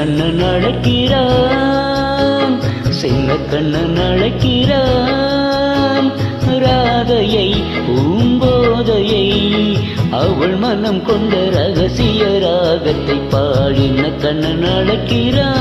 கண்ணன் அழைக்கிறான், சின்ன கண்ணன் அழைக்கிறான். ராதையை பூம்போதையை அவள் மனம் கொண்ட ரகசிய ராகத்தை பாடின கண்ணன் அழைக்கிறான்.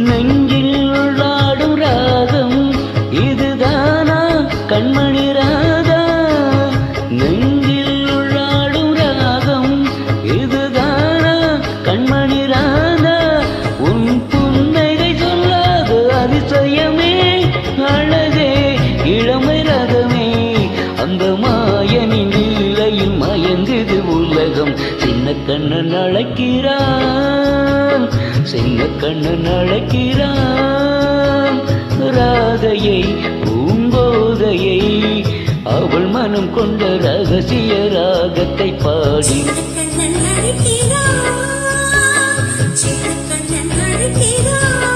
நெஞ்சில் உள்ளாடும் ராகம் இதுதானா கண்மணி ராதா? நெஞ்சில் உள்ளாடும் ராகம் இதுதானா கண்மணி ராதா? உன் புன்னகை சொல்லாத அதிசயமே, அழகே இளமை ரதமே, அந்த மாயனின் நிலையில் மயங்குது உலகம். சின்ன கண்ணன் அழைக்கிறான், சின்ன கண்ணன் அழைக்கிறான். ராதையை பூம்போதையை அவள் மனம் கொண்ட ரகசிய ராகத்தை பாடி கண்ணன் அழைக்கிறான், சின்ன கண்ணன் அழைக்கிறான்.